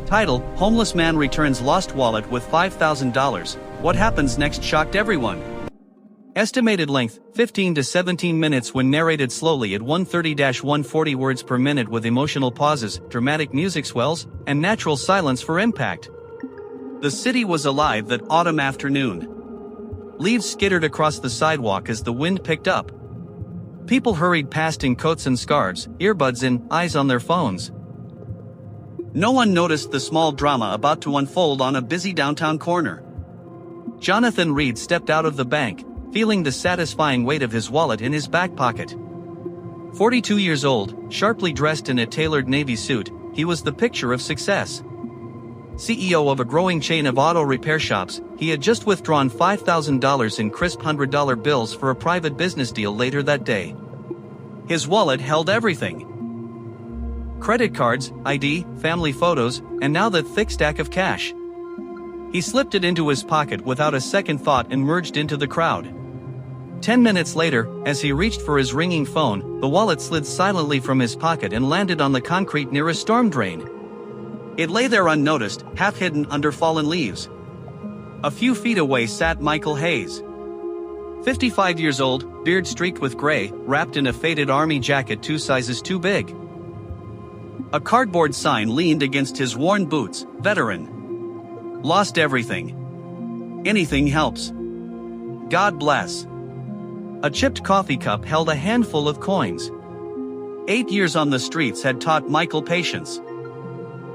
Title: Homeless man returns lost wallet with $5,000. What happens next shocked everyone. Estimated length: 15 to 17 minutes when narrated slowly at 130-140 words per minute with emotional pauses, dramatic music swells, and natural silence for impact. The city was alive that autumn afternoon. Leaves skittered across the sidewalk as the wind picked up. People hurried past in coats and scarves, earbuds in, eyes on their phones. No one noticed the small drama about to unfold on a busy downtown corner. Jonathan Reed stepped out of the bank, feeling the satisfying weight of his wallet in his back pocket. 42 years old, sharply dressed in a tailored navy suit, he was the picture of success. CEO of a growing chain of auto repair shops, he had just withdrawn $5,000 in crisp $100 bills for a private business deal later that day. His wallet held everything. Credit cards, ID, family photos, and now that thick stack of cash. He slipped it into his pocket without a second thought and merged into the crowd. 10 minutes later, as he reached for his ringing phone, the wallet slid silently from his pocket and landed on the concrete near a storm drain. It lay there unnoticed, half hidden under fallen leaves. A few feet away sat Michael Hayes. 55 years old, beard streaked with gray, wrapped in a faded army jacket 2 sizes too big. A cardboard sign leaned against his worn boots, veteran. Lost everything. Anything helps. God bless. A chipped coffee cup held a handful of coins. 8 years on the streets had taught Michael patience.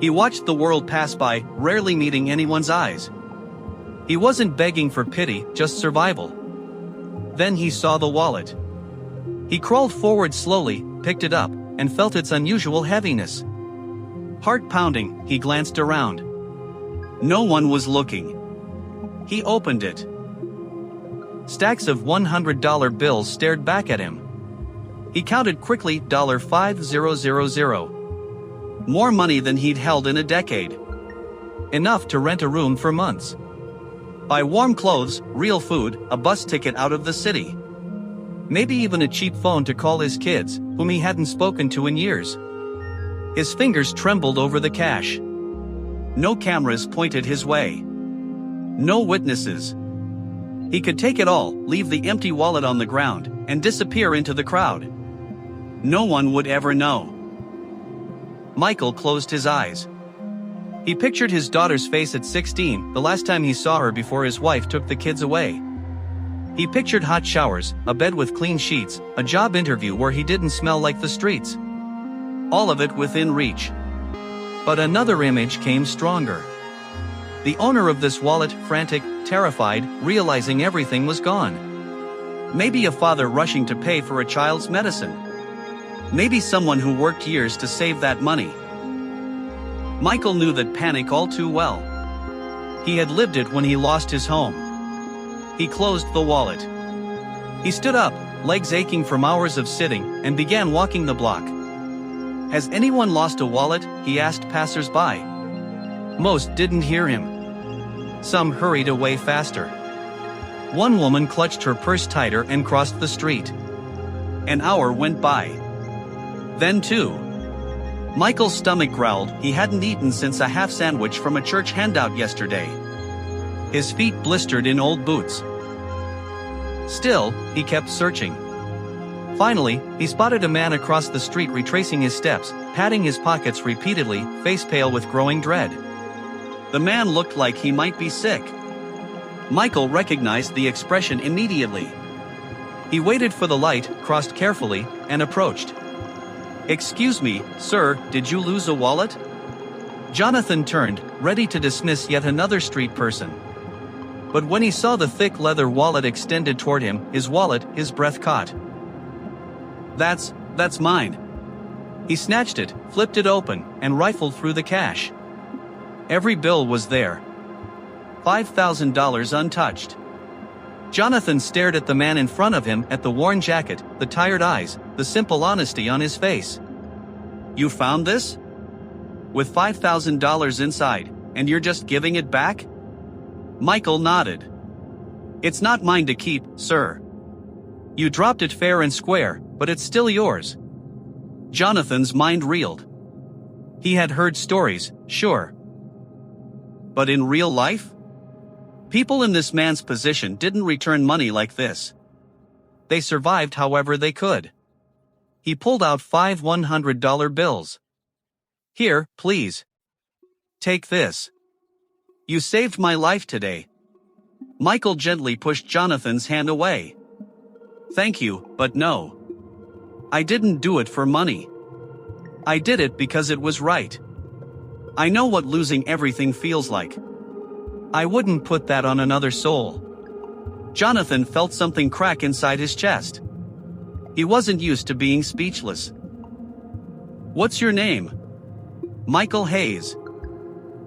He watched the world pass by, rarely meeting anyone's eyes. He wasn't begging for pity, just survival. Then he saw the wallet. He crawled forward slowly, picked it up, and felt its unusual heaviness. Heart pounding, he glanced around. No one was looking. He opened it. Stacks of $100 bills stared back at him. He counted quickly, $5,000. More money than he'd held in a decade. Enough to rent a room for months. Buy warm clothes, real food, a bus ticket out of the city. Maybe even a cheap phone to call his kids, whom he hadn't spoken to in years. His fingers trembled over the cash. No cameras pointed his way. No witnesses. He could take it all, leave the empty wallet on the ground, and disappear into the crowd. No one would ever know. Michael closed his eyes. He pictured his daughter's face at 16, the last time he saw her before his wife took the kids away. He pictured hot showers, a bed with clean sheets, a job interview where he didn't smell like the streets. All of it within reach. But another image came stronger. The owner of this wallet, frantic, terrified, realizing everything was gone. Maybe a father rushing to pay for a child's medicine. Maybe someone who worked years to save that money. Michael knew that panic all too well. He had lived it when he lost his home. He closed the wallet. He stood up, legs aching from hours of sitting, and began walking the block. Has anyone lost a wallet? He asked passers-by. Most didn't hear him. Some hurried away faster. One woman clutched her purse tighter and crossed the street. An hour went by. Then 2. Michael's stomach growled. He hadn't eaten since a half sandwich from a church handout yesterday. His feet blistered in old boots. Still, he kept searching. Finally, he spotted a man across the street retracing his steps, patting his pockets repeatedly, face pale with growing dread. The man looked like he might be sick. Michael recognized the expression immediately. He waited for the light, crossed carefully, and approached. "Excuse me, sir, did you lose a wallet?" Jonathan turned, ready to dismiss yet another street person. But when he saw the thick leather wallet extended toward him, his breath caught. That's mine." He snatched it, flipped it open, and rifled through the cash. Every bill was there. $5,000 untouched. Jonathan stared at the man in front of him, at the worn jacket, the tired eyes, the simple honesty on his face. "You found this? With $5,000 inside, and you're just giving it back?" Michael nodded. "It's not mine to keep, sir. You dropped it fair and square, but it's still yours." Jonathan's mind reeled. He had heard stories, sure. But in real life? People in this man's position didn't return money like this. They survived however they could. He pulled out 5 $100 bills. Here, please. Take this. You saved my life today. Michael gently pushed Jonathan's hand away. Thank you, but no. I didn't do it for money. I did it because it was right. I know what losing everything feels like. I wouldn't put that on another soul. Jonathan felt something crack inside his chest. He wasn't used to being speechless. What's your name? Michael Hayes.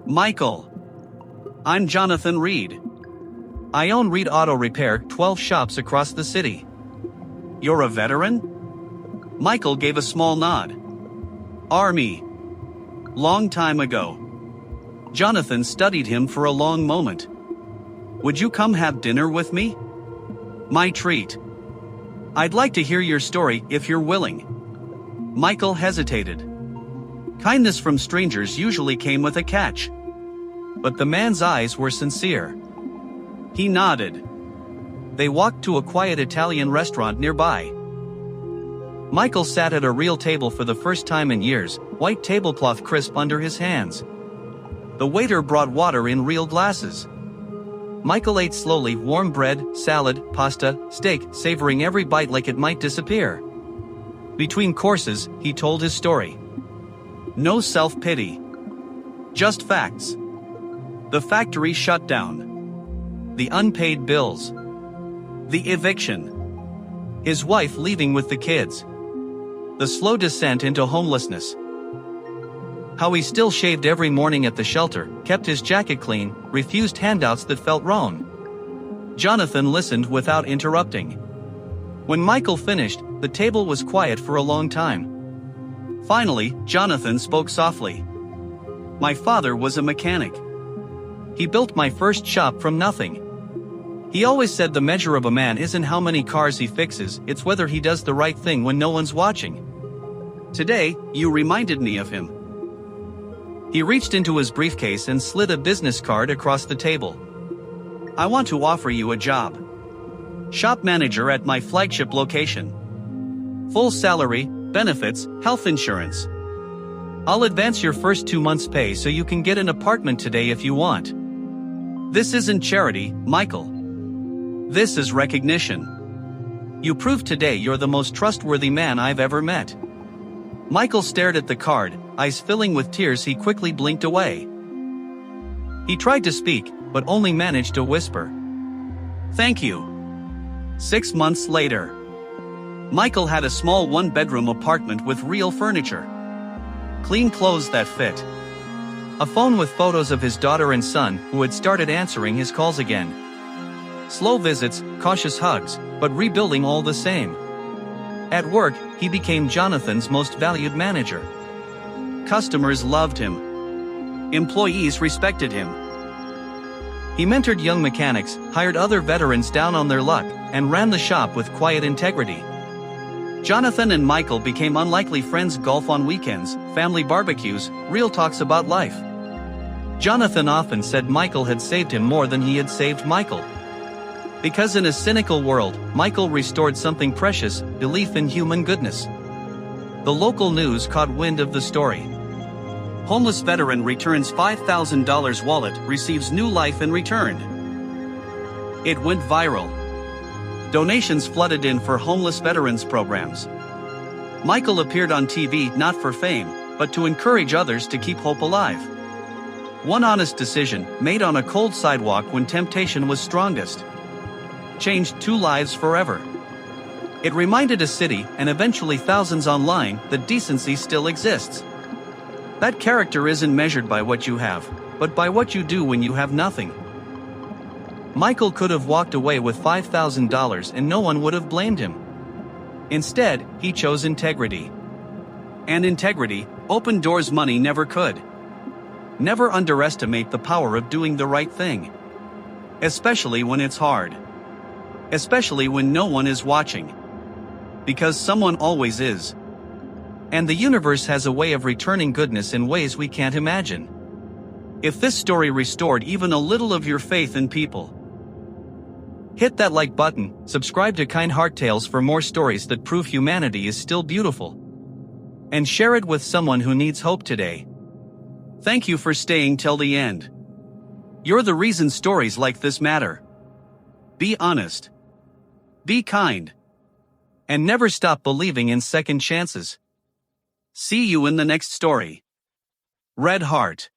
Michael. I'm Jonathan Reed. I own Reed Auto Repair, 12 shops across the city. You're a veteran? Michael gave a small nod. Army. Long time ago. Jonathan studied him for a long moment. Would you come have dinner with me? My treat. I'd like to hear your story if you're willing. Michael hesitated. Kindness from strangers usually came with a catch. But the man's eyes were sincere. He nodded. They walked to a quiet Italian restaurant nearby. Michael sat at a real table for the first time in years, white tablecloth crisp under his hands. The waiter brought water in real glasses. Michael ate slowly, warm bread, salad, pasta, steak, savoring every bite like it might disappear. Between courses, he told his story. No self-pity. Just facts. The factory shut down. The unpaid bills. The eviction. His wife leaving with the kids. The slow descent into homelessness. How he still shaved every morning at the shelter, kept his jacket clean, refused handouts that felt wrong. Jonathan listened without interrupting. When Michael finished, the table was quiet for a long time. Finally, Jonathan spoke softly. My father was a mechanic. He built my first shop from nothing. He always said the measure of a man isn't how many cars he fixes, it's whether he does the right thing when no one's watching. Today, you reminded me of him. He reached into his briefcase and slid a business card across the table. I want to offer you a job. Shop manager at my flagship location. Full salary, benefits, health insurance. I'll advance your first 2 months' pay so you can get an apartment today if you want. This isn't charity, Michael. This is recognition. You proved today you're the most trustworthy man I've ever met. Michael stared at the card, eyes filling with tears. He quickly blinked away. He tried to speak, but only managed to whisper. Thank you. 6 months later. Michael had a small one-bedroom apartment with real furniture. Clean clothes that fit. A phone with photos of his daughter and son who had started answering his calls again. Slow visits, cautious hugs, but rebuilding all the same. At work, he became Jonathan's most valued manager. Customers loved him. Employees respected him. He mentored young mechanics, hired other veterans down on their luck, and ran the shop with quiet integrity. Jonathan and Michael became unlikely friends. Golf on weekends, family barbecues, real talks about life. Jonathan often said Michael had saved him more than he had saved Michael. Because in a cynical world, Michael restored something precious, belief in human goodness. The local news caught wind of the story. Homeless veteran returns $5,000 wallet, receives new life in return. It went viral. Donations flooded in for homeless veterans programs. Michael appeared on TV not for fame, but to encourage others to keep hope alive. One honest decision, made on a cold sidewalk when temptation was strongest, changed 2 lives forever. It reminded a city, and eventually thousands online, that decency still exists. That character isn't measured by what you have, but by what you do when you have nothing. Michael could have walked away with $5,000 and no one would have blamed him. Instead, he chose integrity. And integrity opened doors money never could. Never underestimate the power of doing the right thing. Especially when it's hard. Especially when no one is watching. Because someone always is. And the universe has a way of returning goodness in ways we can't imagine. If this story restored even a little of your faith in people, hit that like button, subscribe to Kind Heart Tales for more stories that prove humanity is still beautiful, and share it with someone who needs hope today. Thank you for staying till the end. You're the reason stories like this matter. Be honest. Be kind. And never stop believing in second chances. See you in the next story. Red Heart.